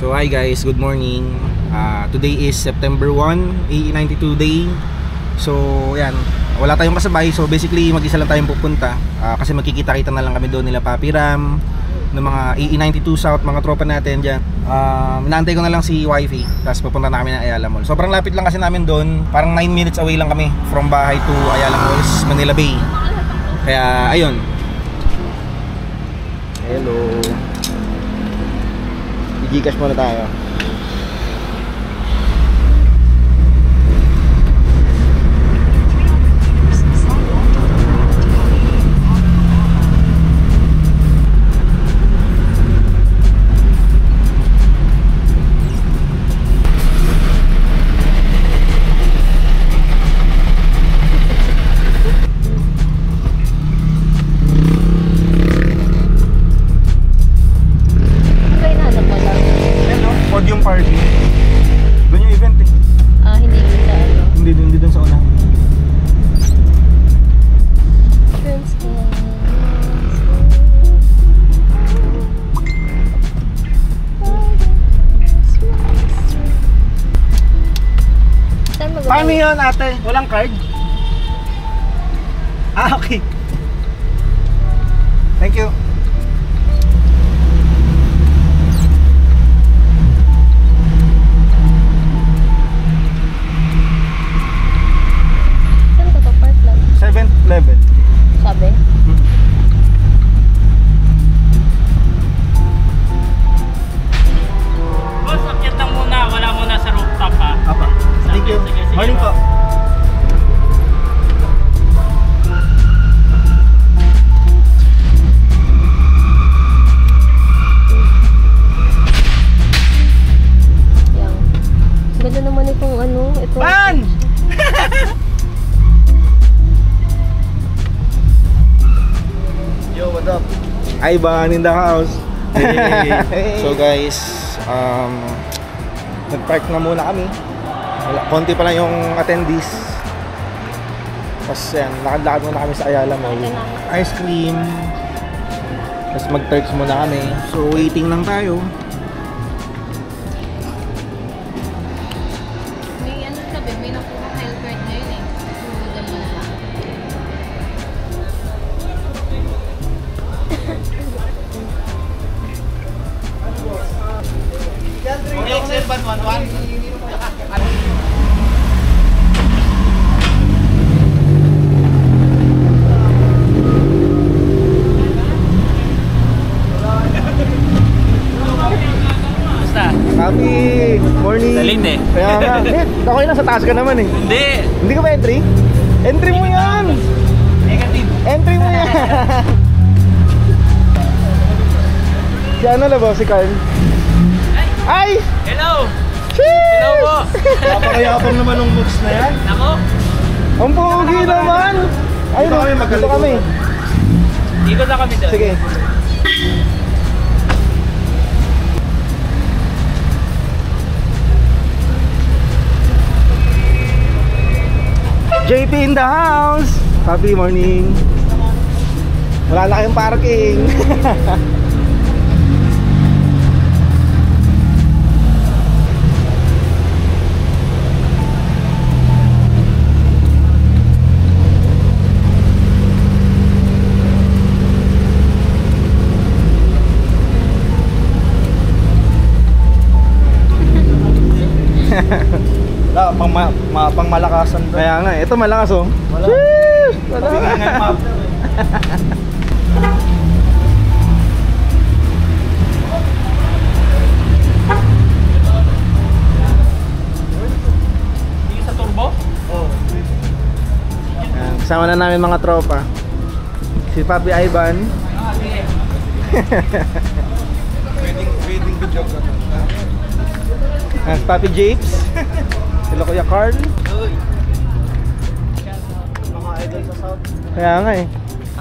So hi guys, good morning. Today is September 1, AE92 day. So yan, wala tayong kasabay. So basically mag-isa lang tayong pupunta, kasi magkikita-kita na lang kami doon nila Papi Ram, ng mga AE92 South, mga tropa natin dyan. Inaantay ko na lang si Wifey, tapos pupunta na kami ng Ayala Mall. Sobrang lapit lang kasi namin doon, parang 9 minutes away lang kami from bahay to Ayala Malls, Manila Bay. Kaya ayun. Hello. I-Gcash muna tayo. Paano yun ate? Walang card? Okay. Thank you. Saan ka to? Park lang? 7th level. Sabi? Boss, akyat lang muna. Wala muna sa rooftop ha. Apa. Thank you. Sige, Morning po. Yan. Ganda naman itong ano. Ito. Ban! Yo, what up? Hi, Ban in the house. Hey. So guys, nag-park na muna kami. Konti pa lang yung attendees. Tapos yan, lakad-lakad muna kami sa Ayala Mall. Ice cream. Tapos mag-turks muna kami. So waiting lang tayo. May ano sabi, may nakuha health card ngayon eh. Susudan mo na lang. XL 111. Happy morning. Dalit eh. Kaya nga. Ako yun, nasa taas ka naman eh. Hindi. Hindi ka ba entry? Entry mo yan! Negative. Entry mo yan! Si ano na ba? Si Carl? Ay! Hello. Sheesh! Hello po. Napakayapang naman ng looks na yan. Nako. Ang pogi naman! Ayun, Dito kami magaling. dito kami. Ikot na kami doon. Sige. JP in the house! Happy morning! Wala na kayong parking! Pang malakasan doon. Kaya nga, ito malakas oh. Wala. Sheesh! Wala. Tingnan map. Hindi sa turbo? Oh. Ayan, kasama na namin mga tropa. Si Papi Ivan. Sige. Wedding video ka. Ayan, si Papi Japes. Sila Kuya Carl. Mga idol sa South. Kaya nga eh.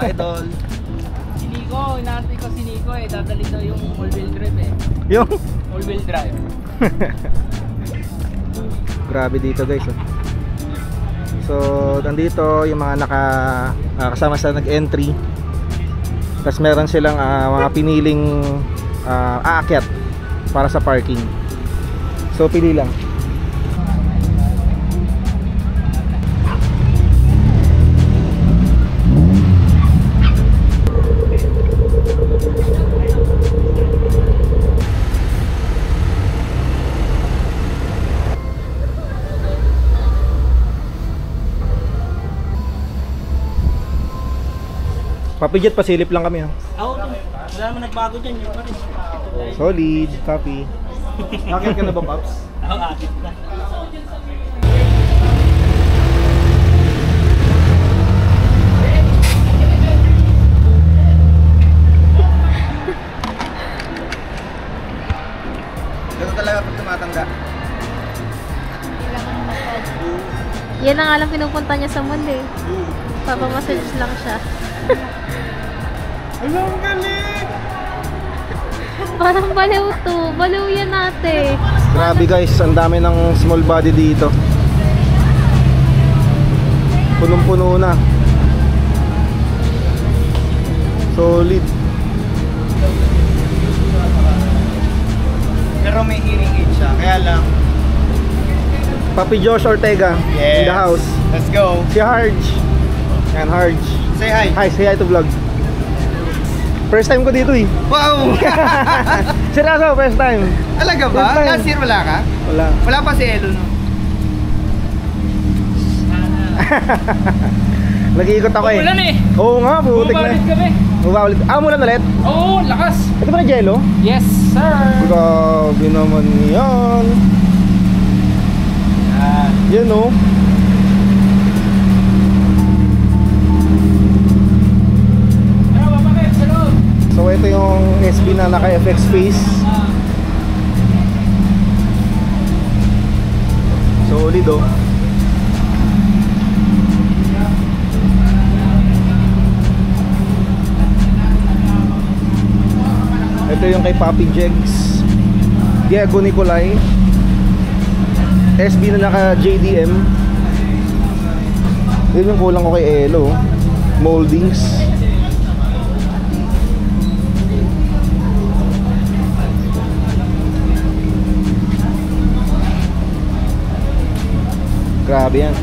Idol. Si Nico, inaantay ko si Nico eh. Dadali daw yung all-wheel drive eh. Yung All-wheel drive. grabe dito guys oh. So nandito yung mga kasama sa nag-entry. Tapos meron silang mga piniling aakyat para sa parking. So pili lang. Papijet, pasilip lang kami ha. Ako, wala naman nagbago dyan. Yung pa rin. Solid, copy. Nakit ka na ba, Paps? Ako, akit na. Ganun talaga pag tumatanda. Kailangan massage. Yan ang alam pinupunta niya sa mundo eh. Papamassage lang siya. Alam, galing! Parang baliw to. Baliw yan ate. Grabe guys, ang dami ng small body dito. Punong-puno na. Solid. Pero may hearing aid siya, kaya lang. Papi Josh Ortega in the house. Let's go. Si Harj. Yan, Harj. Say hi. Hi, say hi to vlog. First time ko dito eh. Wow! Seryoso, first time. Alaga First ba? time. Last year wala ka? Wala. Wala pa si Elo, no? Nag-iikot ako eh. Umulan eh. Oo nga, butik na. Bumabalik kami. Bumabalik. Ah, umulan ulit? Oo, lakas. Ito ba na jello? Yes, sir. Grabe naman yan. Yan oh. Ano ba bakit? Sa loob? So ito yung SB na naka-FX face. Solid oh. Ito yung kay Papi Jegs Diego Nicolay. SB na naka JDM. Yun yung kulang ko kay Elo. Moldings. Grabe yan.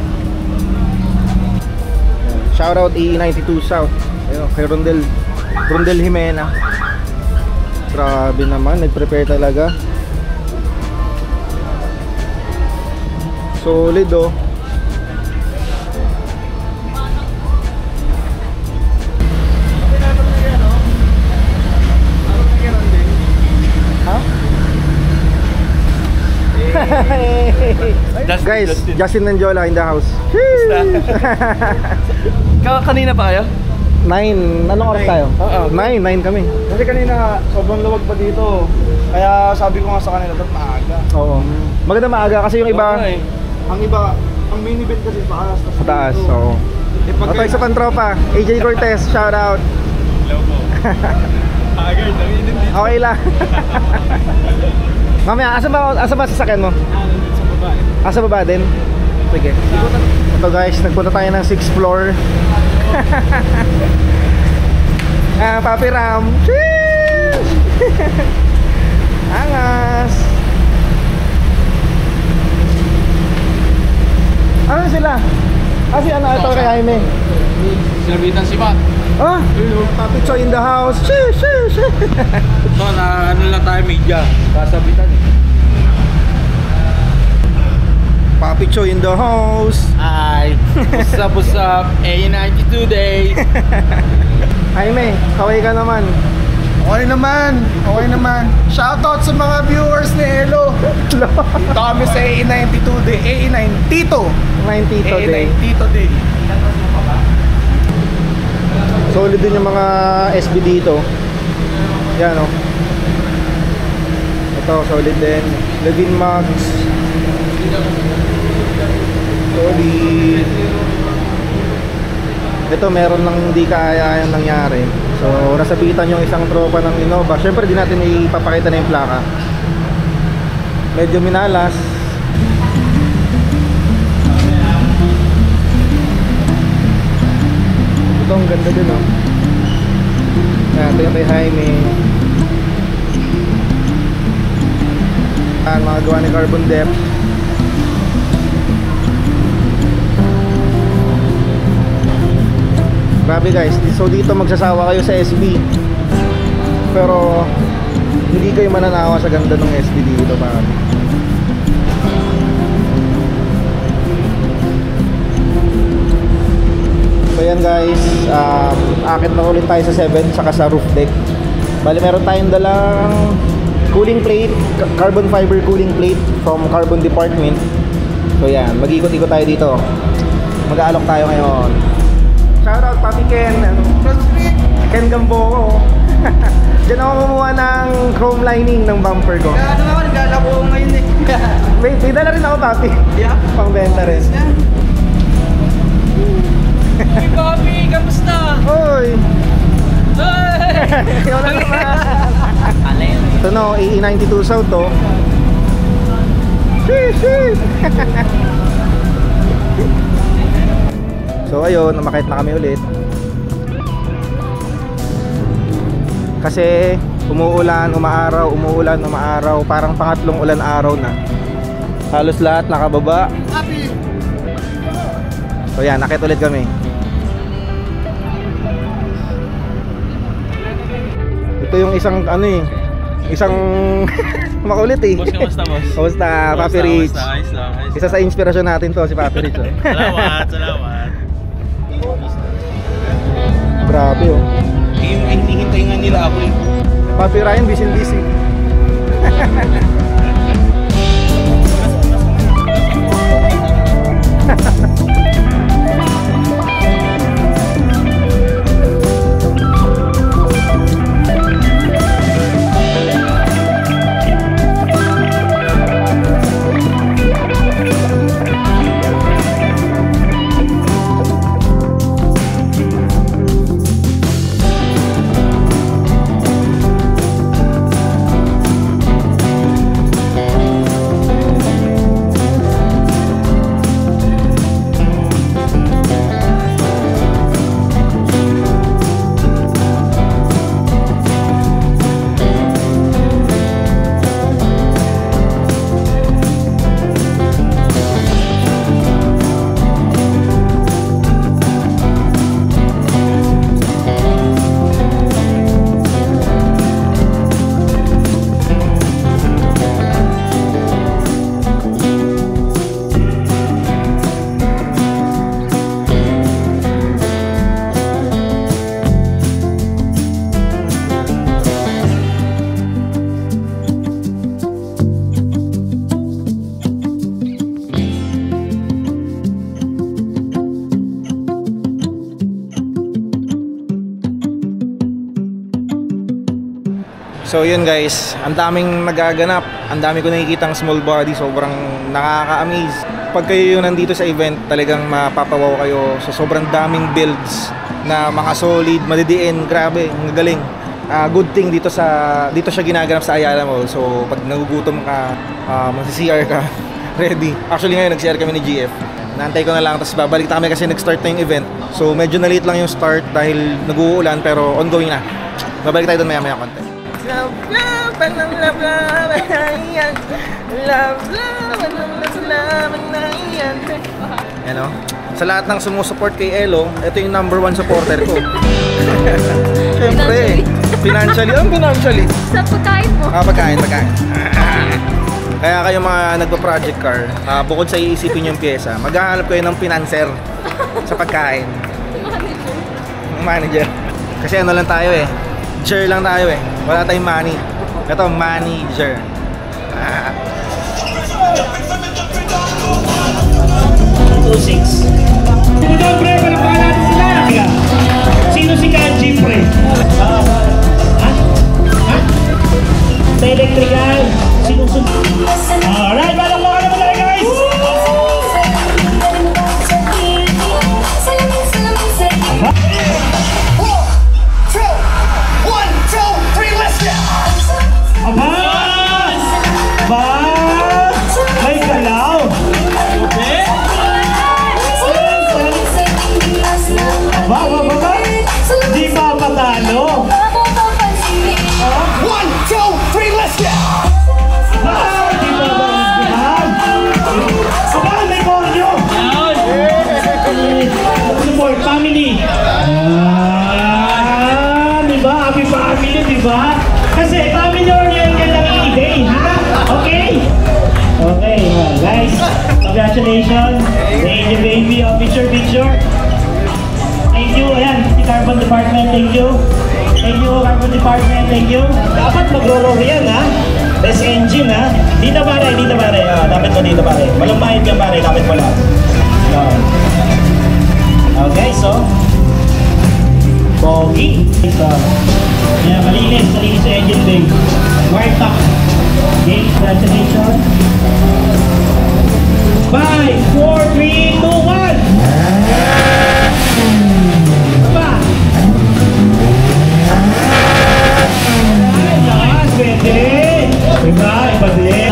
Shoutout E92 South. Ayun, kay Rondel Jimena. Grabe naman, nag-prepare talaga. Solid oh. Ha? Guys, Justin Nanjola in the house. Kanina pa kayo? 9, anong oras tayo? 9 kami. Kasi kanina, sobrang luwag pa dito. Kaya sabi ko nga sa kanila, dapat maaga. Oo. Maganda maaga kasi yung iba Ang iba, ang minivan kasi taas. sa taas. Oo. Ito isa pang tropa, AJ Cortez, shout out. Hello po. Agad, naminin dito. Okay lang. Mamaya, asa ba sasakyan mo? Sa babae. Asa baba din? Sige. Ito guys, nagpunta tayo ng 6th floor. Papi Ram. Sheesh! Angas. Ano sila? Si ano ito kay Jaime? Sinabitan si Matt. Papi Choy in the house. Sheesh, sheesh. Ito, na ano lang tayo media. Kasabitan eh. Papi Choy in the house. Hi. What's up? A92 day. Jaime, kaway ka naman. Okay naman, okay naman. Shoutout sa mga viewers ni Elo. Dito kami sa A92 Day, A9 Tito. 90 A9 today. Tito Day. Solid din yung mga SB dito. Yan o. Ito, solid din. Levin Max. Solid. Ito, meron lang hindi kaya yung nangyari. So, nasabitan yung isang tropa ng Innova. Siyempre, di natin ipapakita na yung plaka. Medyo minalas. Ito, ang ganda din, oh. Ito yung kay Jaime. mga gawa ni Carbon Depth. Grabe guys, so dito magsasawa kayo sa SB, pero hindi kayo mananawa sa ganda ng SB dito, pare. So yan guys, akit na ulit tayo sa 7 saka sa roof deck. Bali meron tayong dalang cooling plate, carbon fiber cooling plate from Carbon Department. So yan, mag-ikot-ikot tayo dito. Mag-aalok tayo ngayon. Shoutout Papi Ken, Ken Gamboco. Diyan ako kumuha ng chrome lining ng bumper ko. Ano ako, naglalako ngayon eh. May dala rin ako, Papi. Yeah? Pangbenta rin. Hey Papi, kamusta? Oy! Hey! Wala naman. Ito no, AE92 South to. Sheesh! So ayun, umakit na kami ulit. Kasi umuulan, umaaraw, umuulan, umaaraw. Parang pangatlong ulan araw na. Halos lahat nakababa. So yan, nakit ulit kami. Ito yung isang ano eh, isang makulit eh. Boss, kamusta boss? Kamusta, Papi Rich? Ayos lang. Isa sa inspirasyon natin to, si Papi Rich. Oh. Salamat. Grabe oh. Hinihintay nga nila ako eh. Papi Ryan, busy. So yun guys, ang daming nagaganap, ang dami ko nakikitang small body, sobrang nakaka-amaze. Pag kayo yung nandito sa event, talagang mapapawaw kayo sa sobrang daming builds na mga solid, madidiin, grabe, ang galing. Good thing dito siya ginaganap sa Ayala Mall. So pag nagugutom ka, mag-CR ka, ready. Actually ngayon nag-CR kami ni GF. Naantay ko na lang, tapos babalik na kami kasi nag-start na yung event. So medyo na-late lang yung start dahil nag-uulan, pero ongoing na. Babalik tayo doon maya-maya konti. Love, love, love, love, ano? Sa lahat ng sumusuport kay Elo, ito yung #1 supporter ko. Siyempre, financially. Sa pagkain mo. Pagkain. Kaya kayo mga nagpa-project car, bukod sa iisipin yung pyesa, maghahanap kayo ng financer sa pagkain. Manager. Kasi ano lang tayo eh, Jer lang tayo eh. Wala tayong money. Ito, manager. 2-6. Ito pre, palapakan natin sila. Sino si Kanji pre? Ha? Sa electrical. Sinusunod. Alright, palapakan naman tayo guys. May galaw! Ba? Di pa patalo! nyo, di ba? Kasi family oriented lang ang i-day, ha? Okay? Okay, guys. Congratulations. Thank you, baby. Picture. Thank you. Ayan, si Carbon Department. Thank you. Thank you, Carbon Department. Thank you. Dapat magro-roll yan, ha? Best engine, ha? Dito pare. Dapat mo dito pare. Malumpahit ka pare, dapat mo lang. Okay, so. Pogi. So, yeah, malinis sa engine bay. Wire top. Okay, congratulations. 5, 4, 3, 2, 1. Apa? Ay, lakas, pwede. Iba din.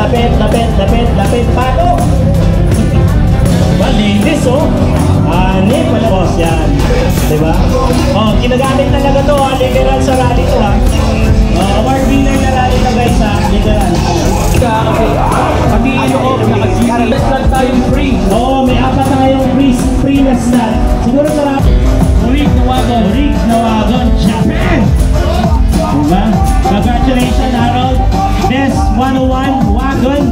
Lapit. Pato. Malinis, oh. Anip, pala boss, yan. Diba? Oh, ginagamit talaga to, ha? Literal sa rally to, ha? Award winner na rally to, guys, ha? Literal. Pati yung naka-GP lang tayong free. Oo, may apat tayong free na stat. Siguro sarap. Rig na wagon. Japan! Diba? Congratulations, Harold. Best 101 wagon.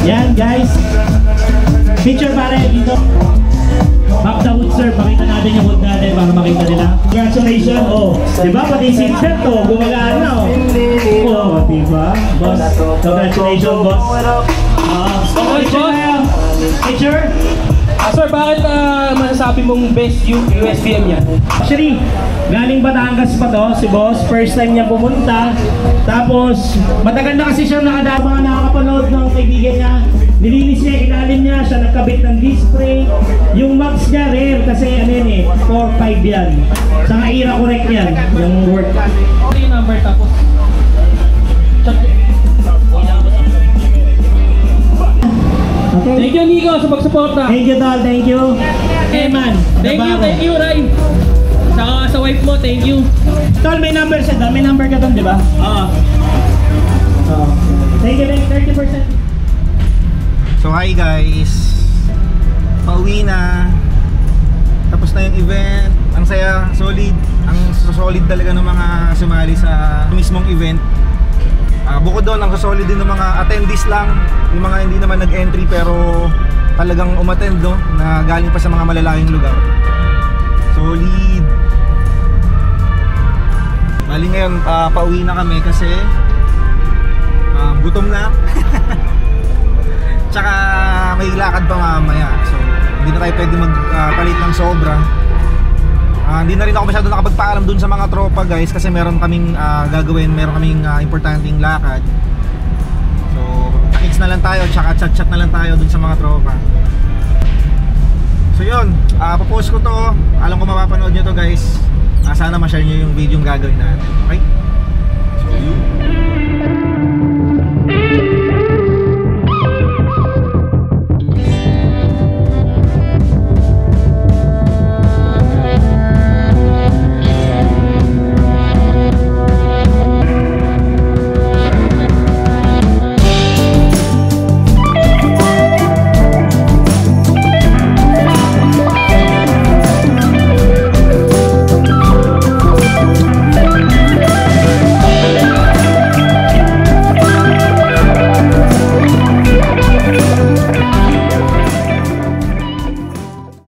Yan, guys. Picture pare dito. Back the hood, sir. Pakita natin yung hood natin para makita nila. Congratulations. Oh, diba? Pati seatbelt, oh. Gumagaan na, oh. Oh, diba? Boss. Congratulations, boss. Picture tayo. Picture. Sir, bakit masasabi mong best USBM yan? Actually, galing Batangas pa to, si boss. First time niya pumunta. Tapos, matagal na kasi siyang nakakapanood ng kaibigan niya. Nilinis niya, ilalim niya, siya nagkabit ng disc brake. Yung mags niya, rare, kasi ano yun eh, 4-5 yan. Sa nga correct yan, yung work. Ano yung number tapos? Okay. Thank you, Nico, sa pagsuporta. Thank you, Tol. Thank you. Hey, man. Thank you, Ray. Saka sa wife mo, thank you. Tol, may number siya, Tol. May number ka doon, di ba? Oo. Thank you, 30%. So hi guys, pauwi na. Tapos na yung event. Ang saya, solid. Ang solid talaga ng mga sumali sa mismong event. Bukod doon, ang solid din ng mga attendees lang. Yung mga hindi naman nag-entry pero talagang umattend, no? Na galing pa sa mga malalayong lugar. Solid. Bali ngayon, pauwi na kami kasi gutom na. Tsaka may lakad pa mamaya. So hindi na tayo pwede magpalit ng sobra. Hindi na rin ako masyado nakapagpaalam dun sa mga tropa guys, kasi meron kaming gagawin, meron kaming importanteng lakad. So takits na lang tayo, tsaka chat na lang tayo dun sa mga tropa. So yun, papost ko to. Alam ko mapapanood nyo to guys. Sana ma-share nyo yung video yung gagawin natin. Okay?